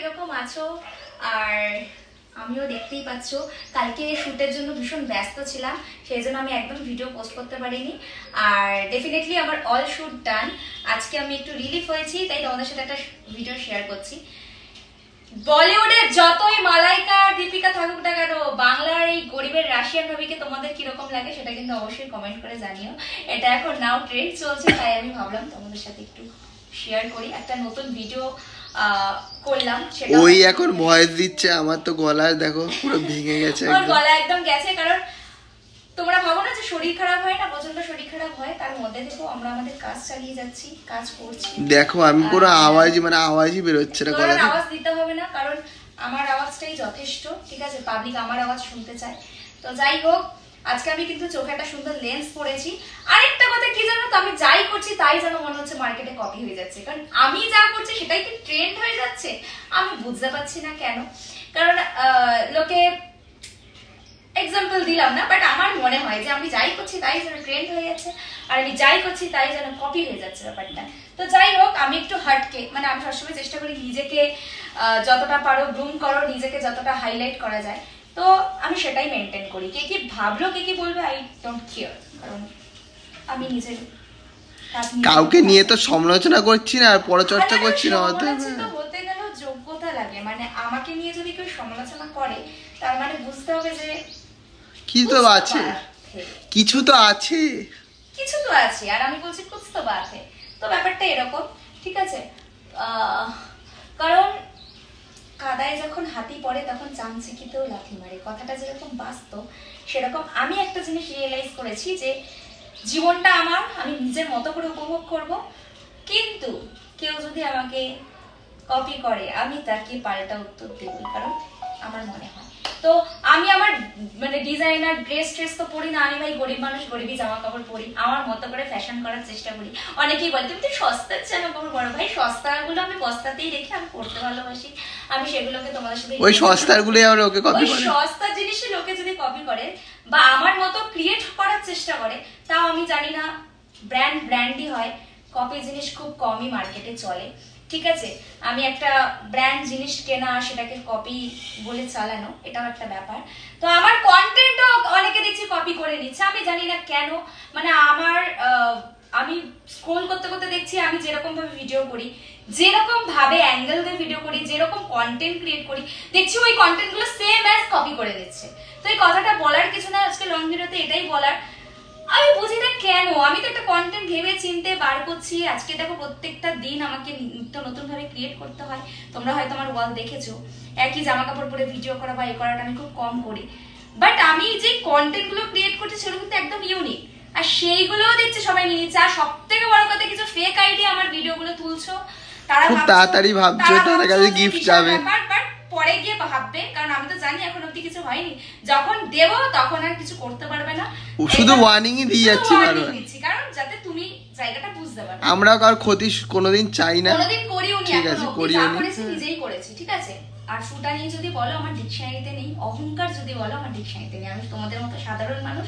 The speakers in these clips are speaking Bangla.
কিরকম আছো? আর আমিও দেখতেই পাচ্ছ কালকে শুটের জন্য ভীষণ ব্যস্ত ছিলাম, সেই জন্য আমি একদম ভিডিও পোস্ট করতে পারিনি। আর ডেফিনেটলি আমার অল শুট ডান। আজকে আমি একটু রিলিফ হয়েছি, তাই তোমাদের সাথে একটা ভিডিও শেয়ার করছি। বলিউডের যতই মালাইকা দীপিকা থাকুক না কেন, বাংলার এই গরিবের রাশিয়ান ভাবিকে তোমাদের কিরকম লাগে সেটা কিন্তু অবশ্যই কমেন্ট করে জানিও। এটা এখন নাও ট্রেন্ড চলছে, তাই আমি ভাবলাম তোমাদের সাথে একটু শেয়ার করি। একটা নতুন ভিডিও করলাম, সেটা ওই এখন ভয়েস দিচ্ছে। আমার তো গলা দেখো পুরো ভেঙে গেছে, ওর গলা একদম গেছে। কারণ তোমরা ভাবো না যে শরীর খারাপ হয় না, প্রচন্ড শরীর খারাপ হয়, তার মধ্যে দেখো আমরা আমাদের কাজ চালিয়ে যাচ্ছি, কাজ করছি। দেখো আমি পুরো আওয়াজই বেরোচ্ছে না গলা থেকে। আওয়াজ দিতে হবে না, কারণ আমার আওয়াজটাই যথেষ্ট, ঠিক আছে? পাবলিক আমার আওয়াজ শুনতে চায়। তো যাই হোক, আজকে আমি কিন্তু চোখে একটা সুন্দর লেন্স পরেছি। আরেকটা কথা কি জানো তো, আমি যাই করছি তাই যেন মনে হচ্ছে মার্কেটে কপি হয়ে যাচ্ছে, কারণ আমি যা করছি সেটাই কি ট্রেন্ড হয়ে যাচ্ছে। আমি বুঝতে পারছি না কেন, কারণ লোকে এক্সাম্পল দিলাম না, বাট আমার মনে হয় যে আমি যাই করছি তাই যেন ট্রেন্ড হয়ে যাচ্ছে, আর আমি যাই করছি তাই যেন কপি হয়ে যাচ্ছে ব্যাপারটা। তো যাই হোক, আমি একটু হাটকে, মানে আমি সবসময় চেষ্টা করি নিজেকে যতটা পারো গ্রুম করো, নিজেকে যতটা হাইলাইট করা যায়, তো আমি সেটাই মেনটেন করি। কে কি ভাবলো, কে কি বলবে, আই ডোন্ট কেয়ার, কারণ আমি নিজের কাউকে নিয়ে তো সমালোচনা করছি না আর পরচর্চা করছি না। বলতে গেলে যোগ্যতা লাগে, মানে আমাকে নিয়ে যদি কেউ সমালোচনা করে তার মানে বুঝতে হবে যে কিছু তো আছে, কিছু তো আছে, কিছু তো আছে। আর আমি বলছি কুছ তো বাত है। তো ব্যাপারটা এরকম, ঠিক আছে? কারণ কাদায় যখন হাতি পড়ে তখন চামচিকিতেও লাথি মারে, কথাটা যেরকম বাস্তব, সেরকম আমি একটা জিনিস রিয়েলাইজ করেছি যে জীবনটা আমার, আমি নিজের মতো করে উপভোগ করব, কিন্তু কেউ যদি আমাকে কপি করে আমি তাকে পাল্টা উত্তর দেবই, কারণ আমার মনে হয়। তো আমি আমার মানে ডিজাইনার ড্রেস তো পরি না, আমি ভাই গরিব মানুষ, গরিবই জামা কাপড় পরি, আমার মতো করে ফ্যাশন করার চেষ্টা করি। অনেকেই বলে তুমি তো সস্তার জামা কাপড় পরো, ভাই সস্তাগুলো আমি বস্তাতেই রেখে আমি পড়তে ভালোবাসি, আমি সেগুলোকে তোমাদের সাথে ওই সস্তারগুলোই আবার ওকে কপি করে। ওই সস্তা জিনিসে লোকে যদি কপি করে বা আমার মতো ক্রিয়েট করার চেষ্টা করে, তাও আমি জানি না, ব্র্যান্ডই হয়, কপি জিনিস খুব কমই মার্কেটে চলে, ঠিক আছে? আমি একটা ব্র্যান্ড জিনিস কেনা, সেটাকে কপি বলে চালানো, এটাও একটা ব্যাপার। তো আমার কন্টেন্টও অনেকে দেখছি কপি করে নিচ্ছে, আমি জানি না কেন। মানে আমি স্ক্রোল করতে করতে দেখছি আমি যেরকম ভাবে ভিডিও করি, যেরকম ভাবে অ্যাঙ্গেল দিয়ে ভিডিও করি, যেরকম কন্টেন্ট ক্রিয়েট করি, দেখছি ওই কন্টেন্ট গুলো সেম অ্যাজ কপি করে দিচ্ছে। তো এই কথাটা বলার কিছু না, আজকে লং ভিডিওতে এটাই বলার। আমি বুঝি না কেন, আমি তো একটা কন্টেন্ট ভেবে চিনতে বার করছি। আজকে দেখো প্রত্যেকটা দিন আমাকে নিত্য নতুন ভাবে ক্রিয়েট করতে হয়। তোমরা হয়তো আমার ওয়াল দেখেছো, একই জামা কাপড় পরে ভিডিও করা বা এ করাটা আমি খুব কম করি, বাট আমি যে কন্টেন্ট গুলো ক্রিয়েট করছি সেগুলো কিন্তু একদম ইউনিক, আর সেইগুলোও দেখছি সবাই নিয়ে নিচ্ছে। আর সব থেকে বড় কথা, কিছু ফেক আইডি আমার ভিডিও গুলো তুলছো, তারা খুব তাড়াতাড়ি ভাবছো তার কাছে গিফট যাবে, পরে গিয়ে ভাববে, কারণ আমি তো জানি এখন অবধি কিছু হয়নি, যখন দেব তখন আর কিছু করতে পারবে না, শুধু ওয়ার্নিংই দিয়ে যাচ্ছি, কারণ যাতে তুমি জায়গাটা বুঝতে পারো। আমরা কার ক্ষতি কোনোদিন চাই না, কোনোদিন করিও নি, ঠিক আছে? করিও নি, নিজেই করেছি, ঠিক আছে? আর ফুটা নিয়ে যদি বলো আমার ডিকশনারিতে নেই, অহংকার যদি বলো আমার ডিকশনারিতে নেই। আমি তোমাদের মতো সাধারণ মানুষ,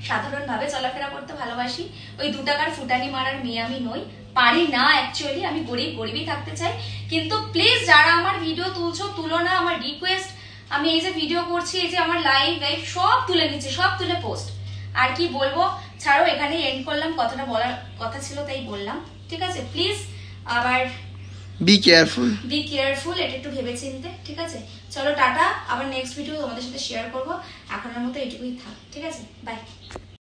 সাধারণ ভাবে চলাফেরা করতে ভালোবাসি। ওই 2 টাকার ফুটানি মারার মেয়ে আমি নই, পারি না অ্যাকচুয়ালি। আমি গরিবই থাকতে চাই। কিন্তু প্লিজ যারা আমার ভিডিও তুলছো, তুলো না, আমার রিকোয়েস্ট। আমি এই যে ভিডিও করছি, এই যে আমার লাইভ সব তুলে নিচ্ছি, সব তুলে পোস্ট। আর কি বলবো, ছাড়ো, এখানে এন্ড করলাম। কথাটা বলার কথা ছিল তাই বললাম, ঠিক আছে? প্লিজ আবার বি কেয়ারফুল, এটা একটু ভেবে চিনতে, ঠিক আছে? চলো টাটা, আবার নেক্সট ভিডিও তোমাদের সাথে শেয়ার করবো। এখনের মতো এটুকুই থাক, ঠিক আছে? বাই।